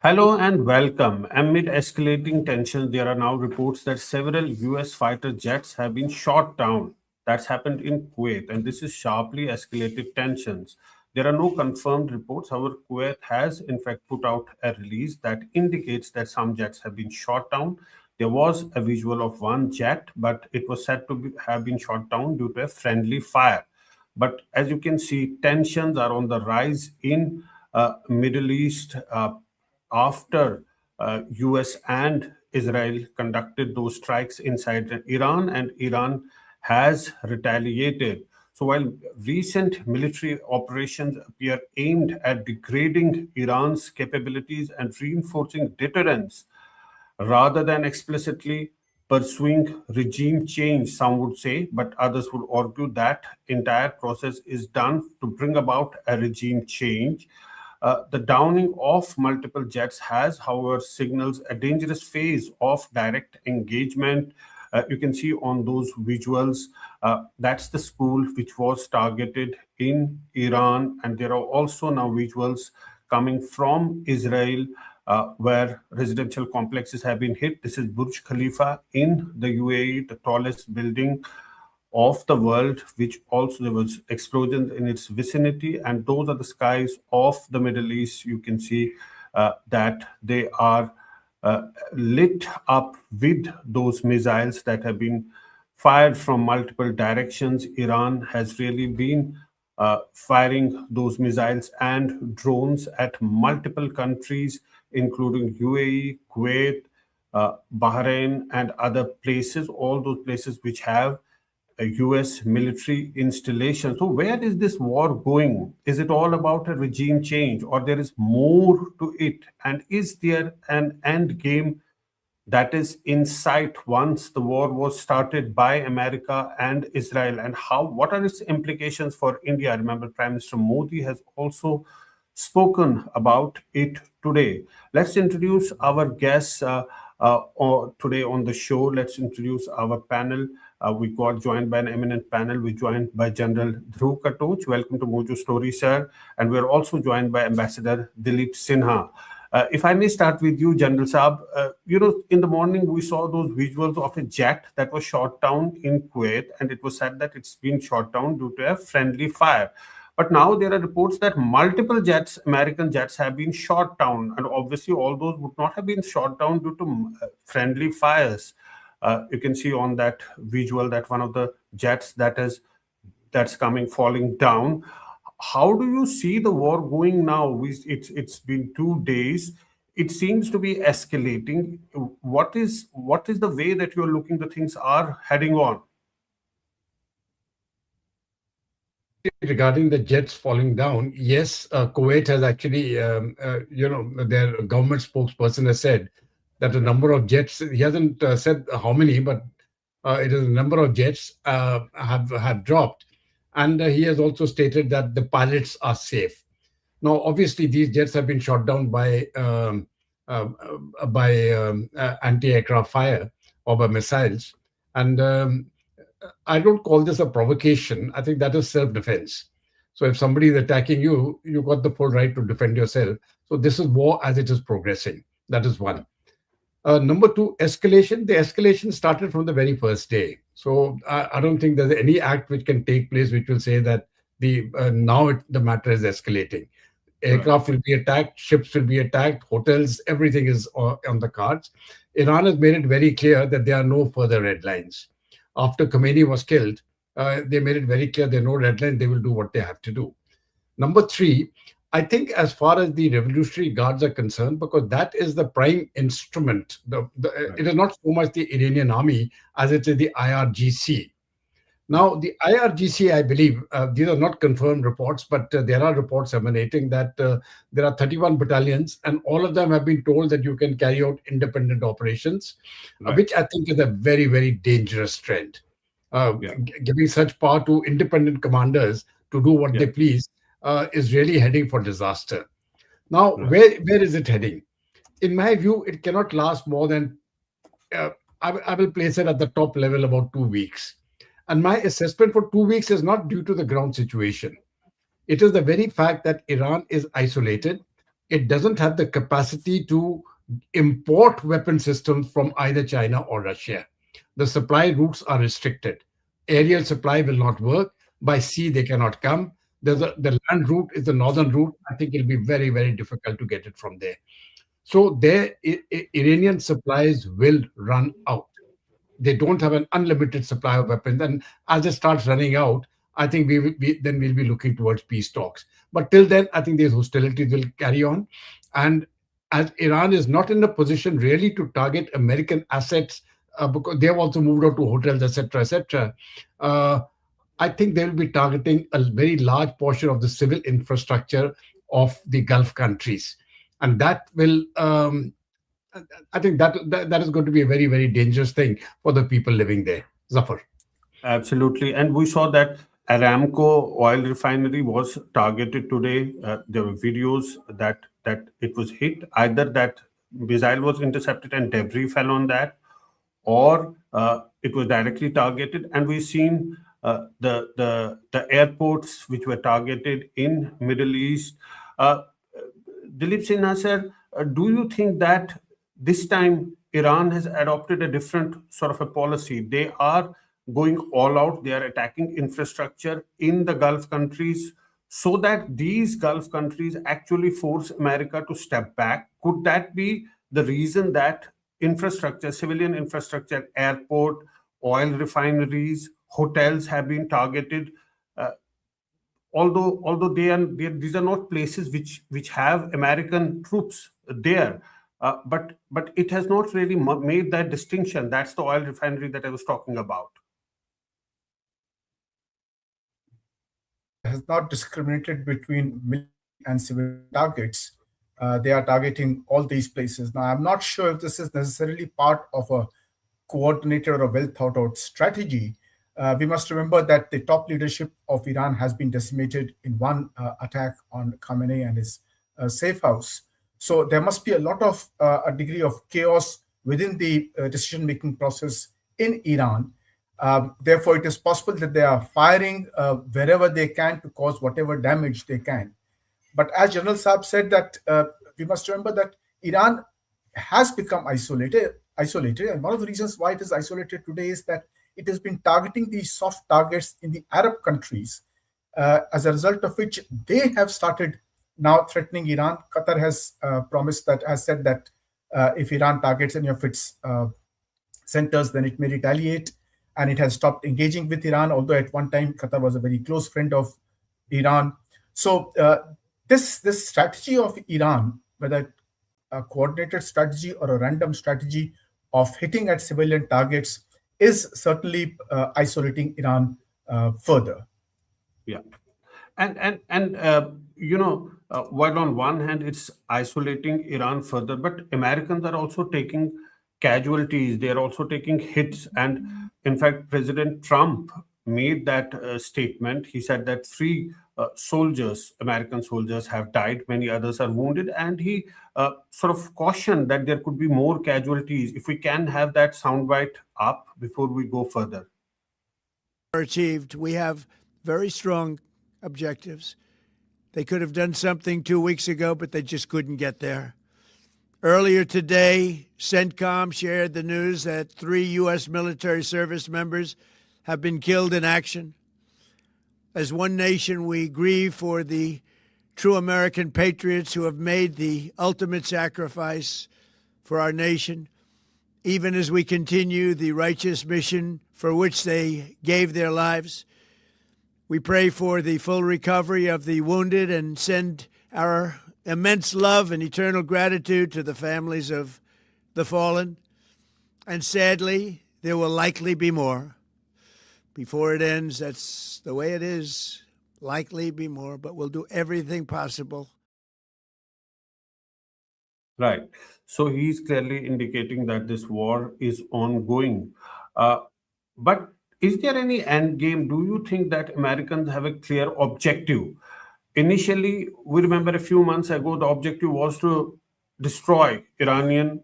Hello and welcome. Amid escalating tensions, there are now reports that several US fighter jets have been shot down. That's happened in Kuwait, and this is sharply escalated tensions. There are no confirmed reports. However, Kuwait has in fact put out a release that indicates that some jets have been shot down. There was a visual of one jet, but it was said to have been shot down due to a friendly fire. But as you can see, tensions are on the rise in Middle East after US and Israel conducted those strikes inside Iran, and Iran has retaliated. So while recent military operations appear aimed at degrading Iran's capabilities and reinforcing deterrence, rather than explicitly pursuing regime change, some would say, but others would argue that entire process is done to bring about a regime change. The downing of multiple jets has, however, signals a dangerous phase of direct engagement. You can see on those visuals, that's the school which was targeted in Iran, and there are also now visuals coming from Israel where residential complexes have been hit. This is Burj Khalifa in the UAE, the tallest building of the world, which also there was explosions in its vicinity, and those are the skies of the Middle East. You can see that they are lit up with those missiles that have been fired from multiple directions. Iran has really been firing those missiles and drones at multiple countries, including UAE, Kuwait, Bahrain, and other places, all those places which have a US military installation. So, where is this war going? Is it all about a regime change, or there is more to it? And is there an end game that is in sight once the war was started by America and Israel? And how? What are its implications for India? I remember Prime Minister Modi has also spoken about it today. Let's introduce our guests today on the show. Let's introduce our panel. We got joined by an eminent panel. We're joined by General Dhruv Katoch. Welcome to Mojo Story, sir. And we're also joined by Ambassador Dilip Sinha. If I may start with you, General Saab, in the morning we saw those visuals of a jet that was shot down in Kuwait, and it was said that it's been shot down due to a friendly fire. But now there are reports that multiple jets, American jets, have been shot down, and obviously all those would not have been shot down due to friendly fires. You can see on that visual that one of the jets that's coming falling down. How do you see the war going now? It's been 2 days. It seems to be escalating. What is the way that you're looking the things are heading on? Regarding the jets falling down, yes, Kuwait has actually, their government spokesperson has said that a number of jets. He hasn't said how many, but it is a number of jets have dropped, and he has also stated that the pilots are safe. Now, obviously, these jets have been shot down by anti-aircraft fire or by missiles, and I don't call this a provocation. I think that is self-defense. So if somebody is attacking you, you got the full right to defend yourself. So this is war as it is progressing. That is one. Number two, escalation. The escalation started from the very first day. So I don't think there's any act which can take place which will say that the matter is escalating. Aircraft will be attacked, ships will be attacked, hotels, everything is on the cards. Iran has made it very clear that there are no further red lines. After Khomeini was killed, they made it very clear there are no red lines, they will do what they have to do. Number three, I think as far as the Revolutionary Guards are concerned, because that is the prime instrument, it is not so much the Iranian army as it is the IRGC. Now, the IRGC, I believe, these are not confirmed reports, but there are reports emanating that there are 31 battalions, and all of them have been told that you can carry out independent operations, which I think is a very, very dangerous trend. Giving such power to independent commanders to do what they please is really heading for disaster. Now, where is it heading? In my view, it cannot last more than, I will place it at the top level about 2 weeks. And my assessment for 2 weeks is not due to the ground situation. It is the very fact that Iran is isolated. it doesn't have the capacity to import weapon systems from either China or Russia. The supply routes are restricted. Aerial supply will not work. By sea, they cannot come. The land route is the northern route. I think it'll be very, very difficult to get it from there. So their Iranian supplies will run out. They don't have an unlimited supply of weapons. And as it starts running out, I think then we'll be looking towards peace talks. But till then, I think these hostilities will carry on. And as Iran is not in a position really to target American assets, because they have also moved out to hotels, etc., etc. I think they will be targeting a very large portion of the civil infrastructure of the Gulf countries, and that will I think that is going to be a very, very dangerous thing for the people living there. Zafar. Absolutely. And we saw that Aramco oil refinery was targeted today. There were videos that it was hit. Either that missile was intercepted and debris fell on that, or it was directly targeted. And we've seen the airports which were targeted in Middle East. Uh, Dilip Sinha sir, do you think that this time Iran has adopted a different sort of a policy? They are going all out. They are attacking infrastructure in the Gulf countries so that these Gulf countries actually force America to step back. Could that be the reason that infrastructure, civilian infrastructure, airport, oil refineries, hotels have been targeted? Uh, although these are not places which have American troops there, but it has not really made that distinction. That's the oil refinery that I was talking about. Has not discriminated between military and civilian targets. They are targeting all these places. Now, I'm not sure if this is necessarily part of a coordinated or a well thought out strategy. We must remember that the top leadership of Iran has been decimated in one attack on Khamenei and his safe house. So there must be a lot of a degree of chaos within the decision making process in Iran. Therefore, it is possible that they are firing wherever they can to cause whatever damage they can. But as General Saab said, that we must remember that Iran has become isolated, and one of the reasons why it is isolated today is that it has been targeting these soft targets in the Arab countries, as a result of which they have started now threatening Iran. Qatar has has said that if Iran targets any of its centers, then it may retaliate, and it has stopped engaging with Iran, although at one time Qatar was a very close friend of Iran. So this strategy of Iran, whether a coordinated strategy or a random strategy of hitting at civilian targets, is certainly isolating Iran further. Yeah. And while on one hand it's isolating Iran further, but Americans are also taking casualties. They are also taking hits. And in fact, President Trump made that statement. He said that three soldiers, American soldiers, have died. Many others are wounded, and he sort of cautioned that there could be more casualties. If we can have that soundbite up before we go further. Achieved. We have very strong objectives. They could have done something 2 weeks ago, but they just couldn't get there. Earlier today, CENTCOM shared the news that 3 U.S. military service members have been killed in action. As one nation, we grieve for the true American patriots who have made the ultimate sacrifice for our nation, even as we continue the righteous mission for which they gave their lives. We pray for the full recovery of the wounded and send our immense love and eternal gratitude to the families of the fallen. And sadly, there will likely be more. Before it ends, that's the way it is. Likely be more, but we'll do everything possible. Right. So he's clearly indicating that this war is ongoing. But is there any end game? Do you think that Americans have a clear objective? Initially, we remember a few months ago, the objective was to destroy Iranian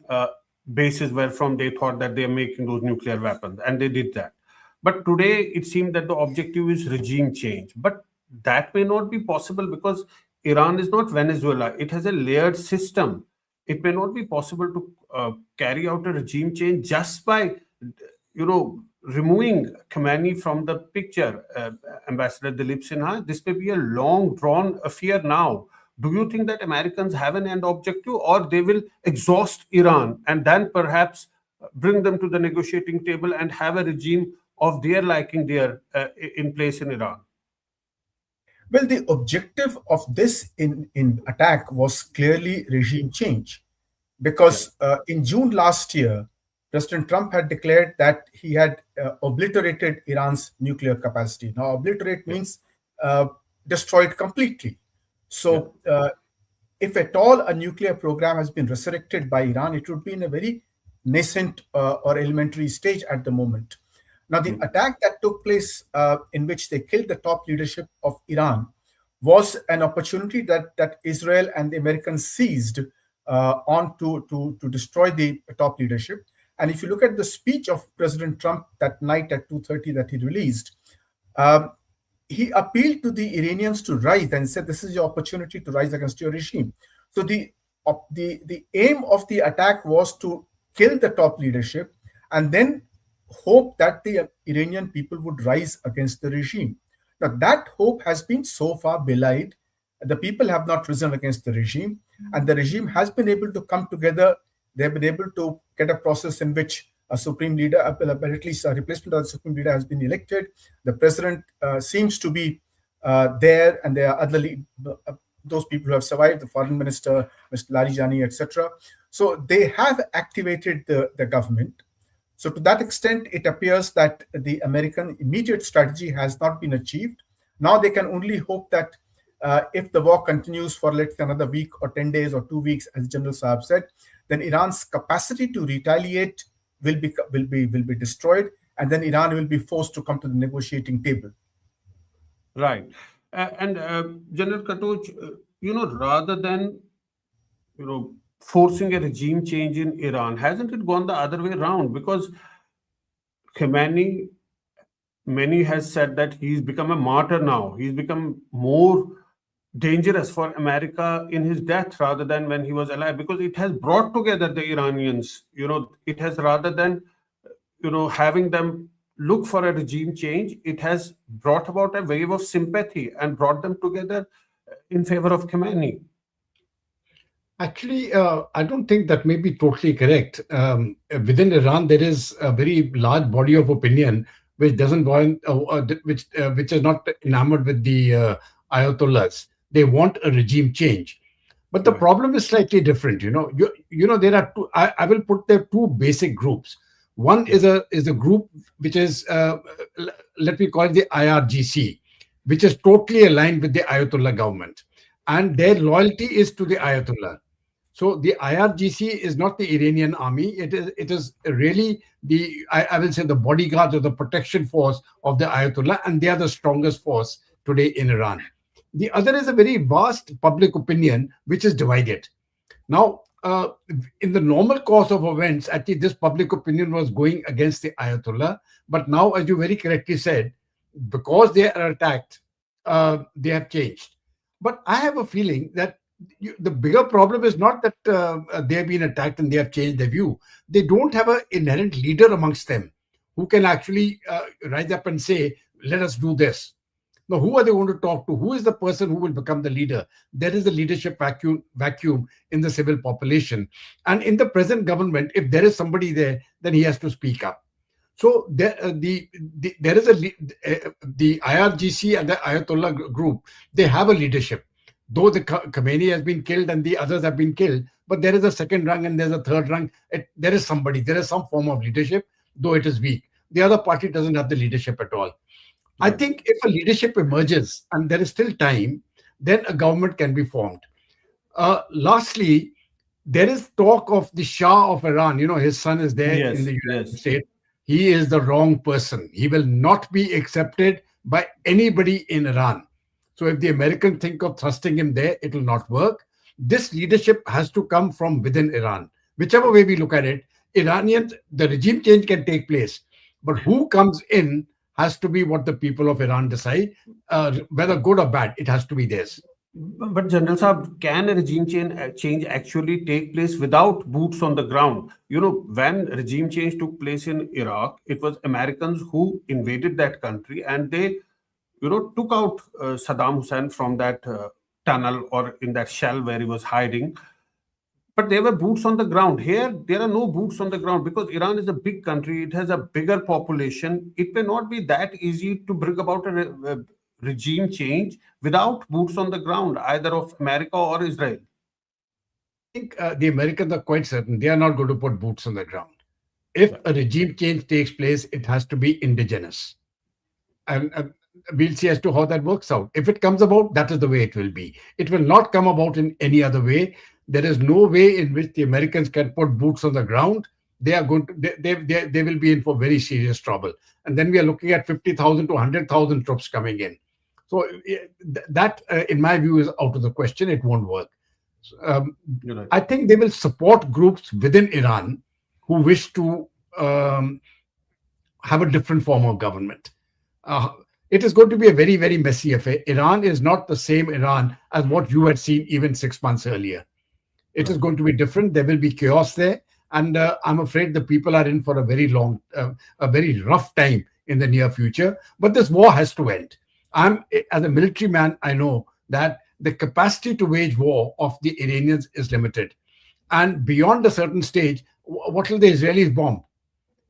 bases where from they thought that they are making those nuclear weapons, and they did that. But today, it seemed that the objective is regime change. But that may not be possible because Iran is not Venezuela. It has a layered system. It may not be possible to carry out a regime change just by, removing Khamenei from the picture. Ambassador Dilip Sinha, this may be a long drawn affair now. Do you think that Americans have an end objective, or they will exhaust Iran and then perhaps bring them to the negotiating table and have a regime of their liking there in place in Iran? Well, the objective of this in attack was clearly regime change, Yeah. because in June last year, President Trump had declared that he had obliterated Iran's nuclear capacity. Now, obliterate Yeah. means destroyed completely. Yeah. So, if at all a nuclear program has been resurrected by Iran, it would be in a very nascent or elementary stage at the moment. Now, the Mm. attack that took place in which they killed the top leadership of Iran was an opportunity that Israel and the Americans seized on to destroy the top leadership. And if you look at the speech of President Trump that night at 2:30 that he released, um, he appealed to the Iranians to rise and said, "This is your opportunity to rise against your regime." So the aim of the attack was to kill the top leadership and then hope that the Iranian people would rise against the regime. Now that hope has been so far belied. The people have not risen against the regime, and the regime has been able to come together. They've been able to get a process in which a supreme leader, at least a replacement of the supreme leader, has been elected. The president seems to be there, and there are other those people who have survived, the foreign minister, Mr. Larijani, etc. So they have activated the government. So to that extent, it appears that the American immediate strategy has not been achieved. Now they can only hope that if the war continues for, let's say, another week or 10 days or 2 weeks, as General Saab said, then Iran's capacity to retaliate will be destroyed, and then Iran will be forced to come to the negotiating table. Right. And General Katoch, rather than forcing a regime change in Iran, hasn't it gone the other way around? Because Khamenei, many has said that he's become a martyr now. He's become more dangerous for America in his death rather than when he was alive, because it has brought together the Iranians. It has, rather than having them look for a regime change, it has brought about a wave of sympathy and brought them together in favor of Khamenei. Actually, I don't think that may be totally correct. Within Iran, there is a very large body of opinion which doesn't want, which is not enamored with the Ayatollahs. They want a regime change, but the Right. problem is slightly different. There are two. I will put there two basic groups. One is a group which is let me call it the IRGC, which is totally aligned with the Ayatollah government, and their loyalty is to the Ayatollah. So the IRGC is not the Iranian army. It is really I will say the bodyguards or the protection force of the Ayatollah, and they are the strongest force today in Iran. The other is a very vast public opinion which is divided. Now, in the normal course of events, actually this public opinion was going against the Ayatollah, but now, as you very correctly said, because they are attacked, they have changed. But I have a feeling that the bigger problem is not that they have been attacked and they have changed their view. They don't have an inherent leader amongst them who can actually rise up and say, let us do this. Now, who are they going to talk to? Who is the person who will become the leader? There is a leadership vacuum in the civil population. And in the present government, if there is somebody there, then he has to speak up. So there is the IRGC and the Ayatollah group. They have a leadership. Though the Khamenei has been killed and the others have been killed, but there is a second rung and there's a third rung. There is somebody. There is some form of leadership, though it is weak. The other party doesn't have the leadership at all. I Right. think if a leadership emerges and there is still time, then a government can be formed. Lastly, there is talk of the Shah of Iran. His son is there in Yes, the United yes. States. He is the wrong person. He will not be accepted by anybody in Iran. So if the Americans think of thrusting him there, it will not work. This leadership has to come from within Iran. Whichever way we look at it, the regime change can take place. But who comes in has to be what the people of Iran decide, whether good or bad, it has to be theirs. But General Saab, can a change actually take place without boots on the ground? You know, when regime change took place in Iraq, it was Americans who invaded that country, and they, took out Saddam Hussein from that tunnel or in that shell where he was hiding. But there were boots on the ground. Here, there are no boots on the ground because Iran is a big country. It has a bigger population. It may not be that easy to bring about a regime change without boots on the ground, either of America or Israel. I think the Americans are quite certain they are not going to put boots on the ground. If Yeah. a regime change takes place, it has to be indigenous. And we'll see as to how that works out. If it comes about, that is the way it will be. It will not come about in any other way. There is no way in which the Americans can put boots on the ground. They are going to they will be in for very serious trouble. And then we are looking at 50,000 to 100,000 troops coming in. So that, in my view, is out of the question. It won't work. Um, You're right. I think they will support groups within Iran who wish to um, have a different form of government. Uh, it is going to be a very, very messy affair. Iran is not the same Iran as what you had seen even 6 months earlier. It is Right. going to be different. There will be chaos there. And I'm afraid the people are in for a very rough time in the near future. But this war has to end. As a military man, I know that the capacity to wage war of the Iranians is limited. And beyond a certain stage, what will the Israelis bomb?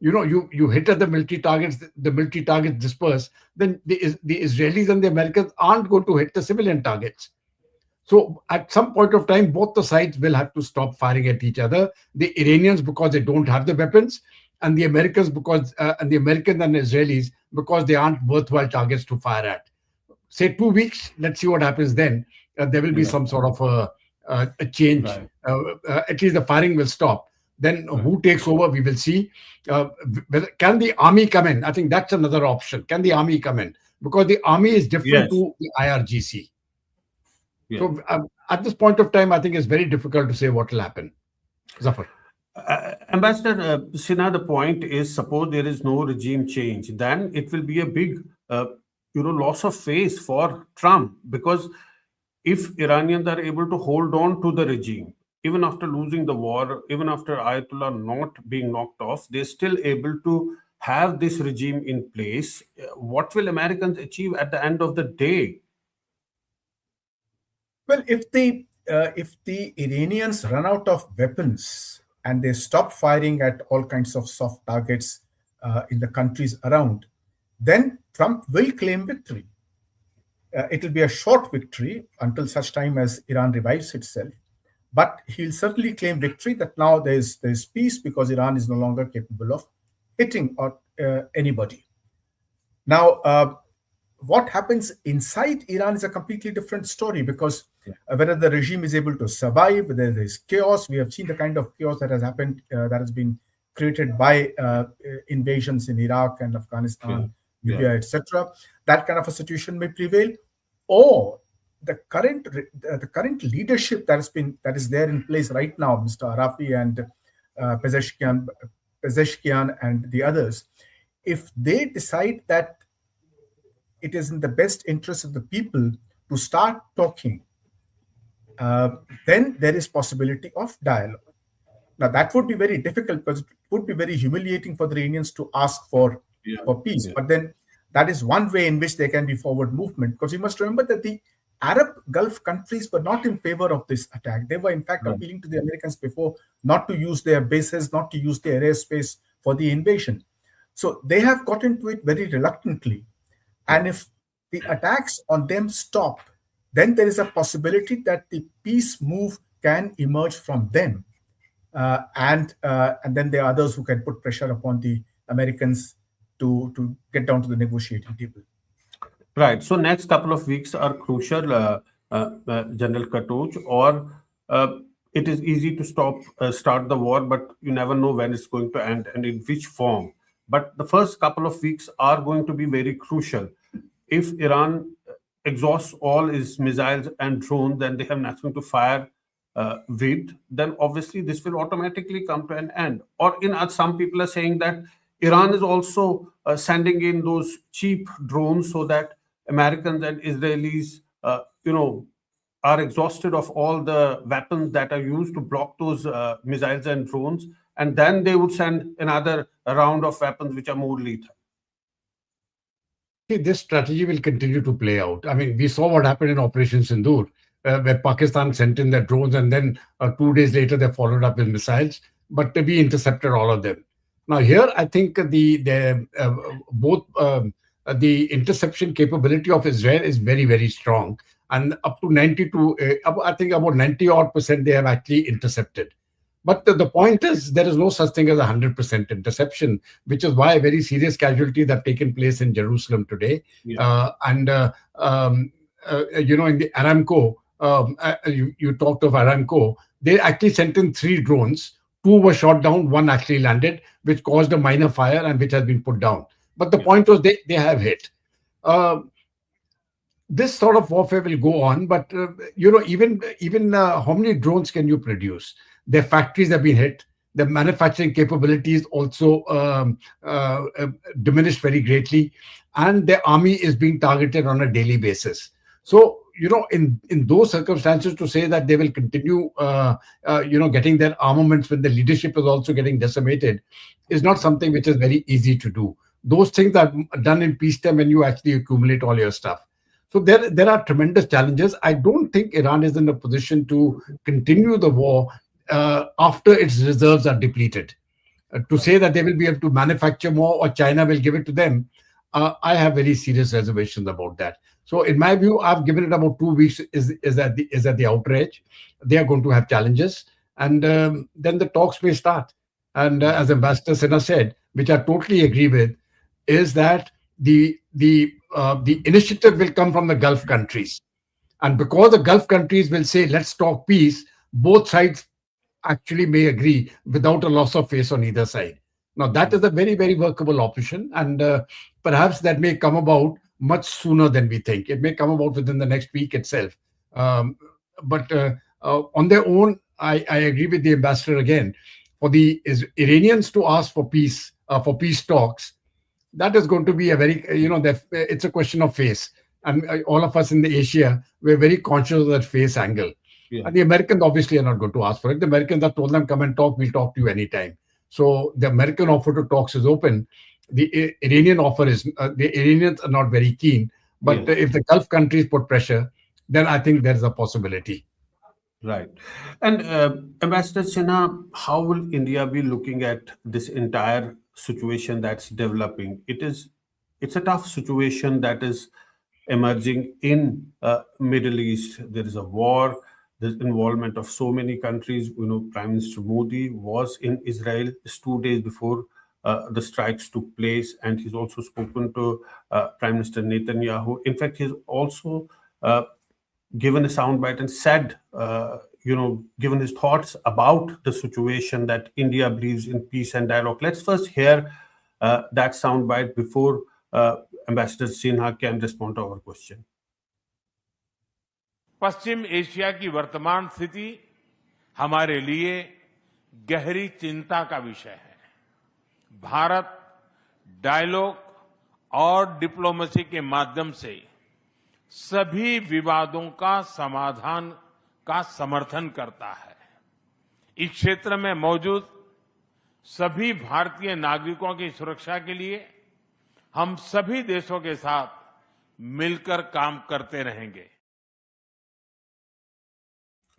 You hit at the military targets, the military targets disperse, then the Israelis and the Americans aren't going to hit the civilian targets. So at some point of time, both the sides will have to stop firing at each other. The Iranians because they don't have the weapons, and the Americans because and the Americans and Israelis because they aren't worthwhile targets to fire at. Say 2 weeks. Let's see what happens then. There will be Yeah. some sort of a change. Right. At least the firing will stop. Then Right. who takes over? We will see. Can the army come in? I think that's another option. Can the army come in? Because the army is different Yes. to the IRGC. Yeah. So at this point of time, I think it's very difficult to say what will happen. Zafar. Ambassador Sinha, the point is, suppose there is no regime change, then it will be a big, loss of face for Trump because if Iranians are able to hold on to the regime, even after losing the war, even after Ayatollah not being knocked off, they're still able to have this regime in place. What will Americans achieve at the end of the day? Well, if the Iranians run out of weapons and they stop firing at all kinds of soft targets in the countries around, then Trump will claim victory. It will be a short victory until such time as Iran revives itself. But he'll certainly claim victory that now there's peace because Iran is no longer capable of hitting or anybody. Now, what happens inside Iran is a completely different story because whether the regime is able to survive, whether there is chaos, we have seen the kind of chaos that has happened, that has been created by invasions in Iraq and Afghanistan, Yeah. Libya, etc. That kind of a situation may prevail, or the current leadership that is there in place right now, Mr. Arafi and Pezeshkian and the others, if they decide that it is in the best interest of the people to start talking, then there is possibility of dialogue. Now that would be very difficult because it would be very humiliating for the Iranians to ask for Yeah. peace. Yeah. But then that is one way in which there can be forward movement, because you must remember that the Arab Gulf countries were not in favor of this attack. They were in fact Right. appealing to the Americans before not to use their bases, not to use their airspace for the invasion. So they have got into it very reluctantly. And if the attacks on them stop, then there is a possibility that the peace move can emerge from them. And then there are others who can put pressure upon the Americans to get down to the negotiating table. Right. So next couple of weeks are crucial, General Katoj, or it is easy to start the war, but you never know when it's going to end and in which form. But the first couple of weeks are going to be very crucial. If Iran exhausts all its missiles and drones, then they have nothing to fire with. Then obviously this will automatically come to an end. Or some people are saying that Iran is also sending in those cheap drones so that Americans and Israelis, are exhausted of all the weapons that are used to block those missiles and drones, and then they would send another round of weapons which are more lethal. See, this strategy will continue to play out. I mean, we saw what happened in Operation Sindoor, where Pakistan sent in their drones, and then 2 days later they followed up with missiles. But we intercepted all of them. Now here, I think the both the interception capability of Israel is very, very strong, and up to 92, I think about 90 odd % they have actually intercepted. But the point is, there is no such thing as 100% interception, which is why very serious casualties have taken place in Jerusalem today. Yeah. And in the Aramco, you talked of Aramco, they actually sent in 3 drones. 2 were shot down, 1 actually landed, which caused a minor fire and which has been put down. But the Yeah. point was they have hit. Uh, this sort of warfare will go on, but even how many drones can you produce? Their factories have been hit. Their manufacturing capabilities also diminished very greatly, and their army is being targeted on a daily basis. So in those circumstances, to say that they will continue getting their armaments when the leadership is also getting decimated is not something which is very easy to do. Those things are done in peacetime when you actually accumulate all your stuff. So there are tremendous challenges. I don't think Iran is in a position to continue the war after its reserves are depleted. To say that they will be able to manufacture more or China will give it to them, I have very serious reservations about that. So in my view, I've given it about 2 weeks is at the outrage. They are going to have challenges, and then the talks may start. And as Ambassador Sinha said, which I totally agree with, is that the initiative will come from the Gulf countries, and because the Gulf countries will say, "Let's talk peace," both sides actually may agree without a loss of face on either side. Now, that is a very, very workable option, and perhaps that may come about much sooner than we think. It may come about within the next week itself. But on their own, I agree with the ambassador again. For the Iranians to ask for peace talks, that is going to be a very, it's a question of face. And all of us in the Asia, we're very conscious of that face angle. Yeah. And the Americans obviously are not going to ask for it. The Americans have told them, come and talk, we'll talk to you anytime. So the American offer to talks is open. The Iranian offer is, the Iranians are not very keen. But Yes. if the Gulf countries put pressure, then I think there's a possibility. Right. And Ambassador Sinha, how will India be looking at this entire situation that's developing? It's a tough situation that is emerging in Middle East. There is a war. There's involvement of so many countries. Prime Minister Modi was in Israel just 2 days before the strikes took place, and he's also spoken to Prime Minister Netanyahu. In fact, he's also given a soundbite and said, given his thoughts about the situation that India believes in peace and dialogue. Let's first hear that soundbite before Ambassador Sinha can respond to our question. Paschim Asia की वर्तमान स्थिति हमारे लिए गहरी चिंता का विषय है। भारत डायलॉग और डिप्लोमेसी के माध्यम से सभी विवादों का समाधान का समर्थन करता है। इस क्षेत्र में मौजूद सभी भारतीय नागरिकों की सुरक्षा के लिए हम सभी देशों के साथ मिलकर काम करते रहेंगे।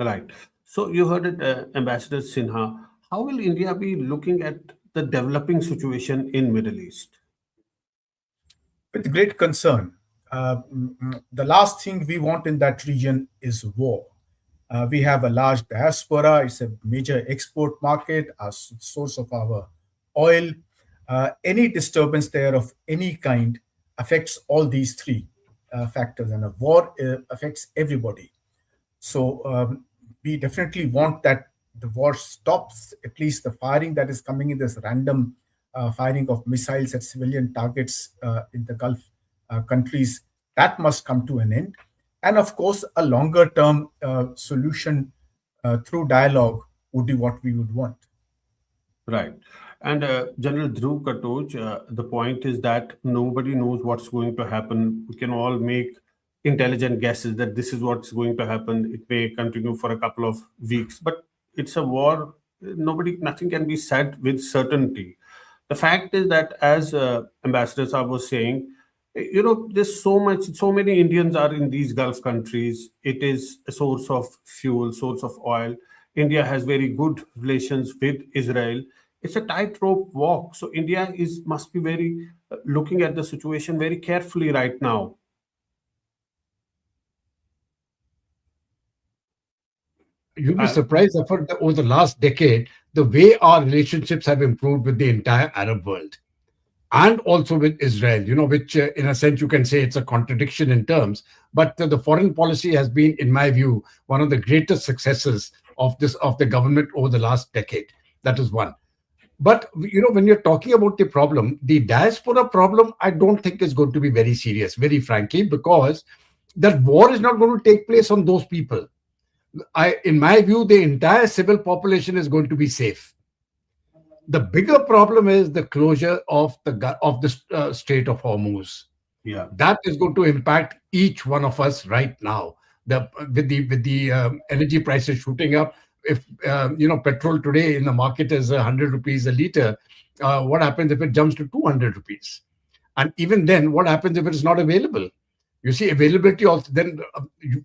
Right. So you heard it, Ambassador Sinha. How will India be looking at the developing situation in Middle East? With great concern. The last thing we want in that region is war. We have a large diaspora. It's a major export market, a source of our oil. Any disturbance there of any kind affects all these 3 factors, and a war affects everybody. So we definitely want that the war stops, at least the firing that is coming in, this random firing of missiles at civilian targets in the Gulf countries, that must come to an end. And of course, a longer term solution through dialogue would be what we would want. Right. And General Dhruv Katoj, the point is that nobody knows what's going to happen. We can all make intelligent guesses that this is what's going to happen. It may continue for a couple of weeks, but it's a war. Nothing can be said with certainty. The fact is that, as Ambassador Saab was saying, there's so many Indians are in these Gulf countries. It is a source of fuel, source of oil. India has very good relations with Israel. It's a tightrope walk. So India is must be very looking at the situation very carefully right now. You'll be Uh, surprised that over the last decade, the way our relationships have improved with the entire Arab world and also with Israel, which in a sense you can say it's a contradiction in terms, but the foreign policy has been, in my view, one of the greatest successes of the government over the last decade. That is one. But when you're talking about the diaspora problem, I don't think is going to be very serious, very frankly, because that war is not going to take place on those people. In my view, the entire civil population is going to be safe. The bigger problem is the closure of the Strait of Hormuz. yeah. That is going to impact each one of us right now. With the energy prices shooting up, if petrol today in the market is 100 rupees a liter, what happens if it jumps to 200 rupees? And even then, what happens if it is not available? You see, availability also, then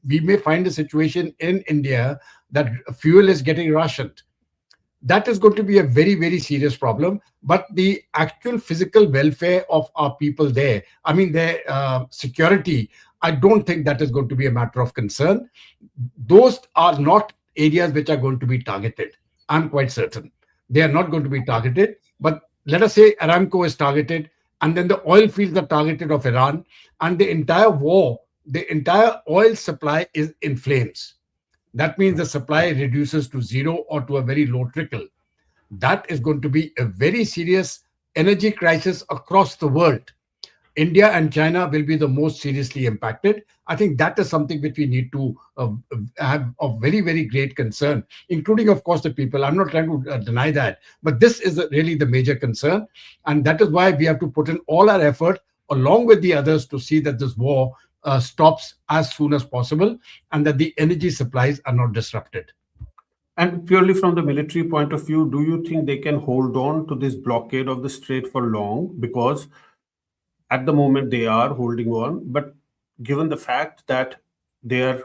we may find a situation in India that fuel is getting rationed. That is going to be a very, very serious problem. But the actual physical welfare of our people there, I mean, their security, I don't think that is going to be a matter of concern. Those are not areas which are going to be targeted. I'm quite certain. They are not going to be targeted. But let us say Aramco is targeted, and then the oil fields are targeted of Iran, and the entire oil supply is in flames. That means the supply reduces to zero or to a very low trickle. That is going to be a very serious energy crisis across the world. India and China will be the most seriously impacted. I think that is something which we need to have of very, very great concern, including, of course, the people. I'm not trying to deny that, but this is really the major concern. And that is why we have to put in all our effort along with the others to see that this war stops as soon as possible and that the energy supplies are not disrupted. And purely from the military point of view, do you think they can hold on to this blockade of the strait for long? Because at the moment they are holding on, but given the fact that they are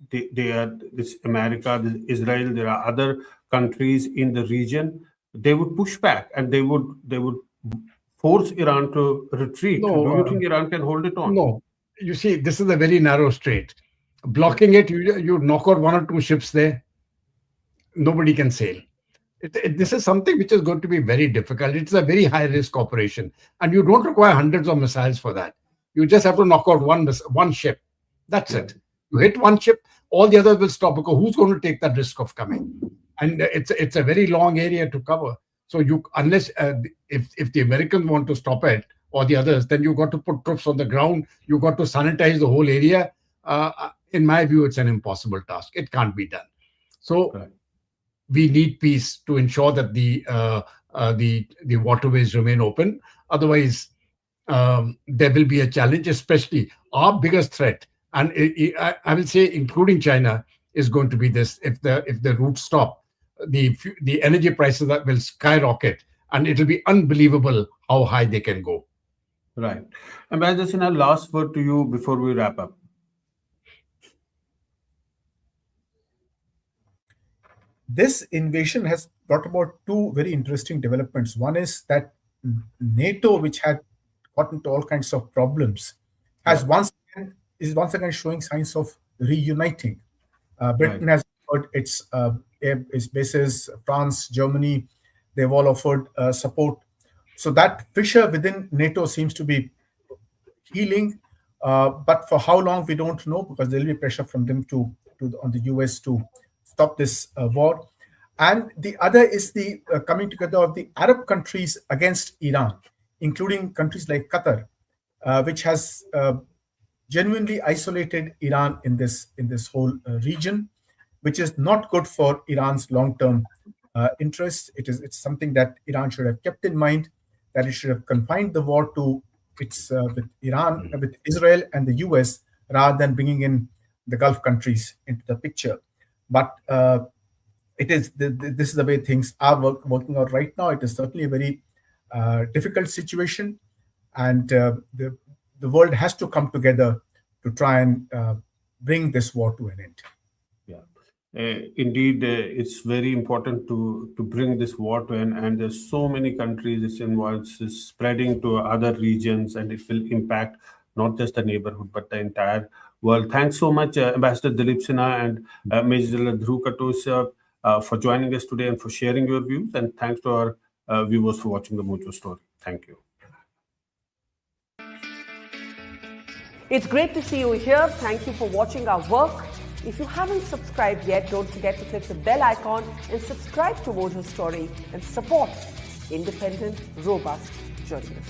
they are this America, this Israel, there are other countries in the region, they would push back and they would force Iran to retreat. No, Do you think Iran can hold it on? no. You see, this is a very narrow strait. Blocking it, you knock out one or two ships there, nobody can sail. This is something which is going to be very difficult. It's a very high risk operation, and you don't require hundreds of missiles for that. You just have to knock out one ship. That's it. You hit one ship, all the others will stop, because who's going to take that risk of coming? And it's a very long area to cover. So unless if the Americans want to stop it or the others, then you got to put troops on the ground. You got to sanitize the whole area. In my view, it's an impossible task. It can't be done. So. Correct. We need peace to ensure that the waterways remain open. Otherwise, there will be a challenge. Especially our biggest threat, and I will say, including China, is going to be this: if the routes stop, the energy prices that will skyrocket, and it will be unbelievable how high they can go. Right. Ambassador Sinha, last word to you before we wrap up. This invasion has brought about two very interesting developments. One is that NATO, which had gotten into all kinds of problems, has is once again showing signs of reuniting. Britain has offered its bases, France, Germany, they've all offered support. So that fissure within NATO seems to be healing, but for how long we don't know, because there will be pressure from them on the US to stop this war. And the other is the coming together of the Arab countries against Iran, including countries like Qatar, which has genuinely isolated Iran in this whole region, which is not good for Iran's long-term interests. It's something that Iran should have kept in mind, that it should have confined the war to its with Iran, with Israel and the US, rather than bringing in the Gulf countries into the picture. But this is the way things are working out right now. It is certainly a very difficult situation, and the world has to come together to try and bring this war to an end. Yeah, indeed, it's very important to bring this war to an end. There's so many countries it's involved, it's spreading to other regions, and it will impact not just the neighborhood but the entire world. Thanks so much, Ambassador Dilip Sinha and Major General Dhruv Katosia, for joining us today and for sharing your views. And thanks to our viewers for watching the Mojo Story. Thank you. It's great to see you here. Thank you for watching our work. If you haven't subscribed yet, don't forget to click the bell icon and subscribe to Mojo Story and support independent, robust journalism.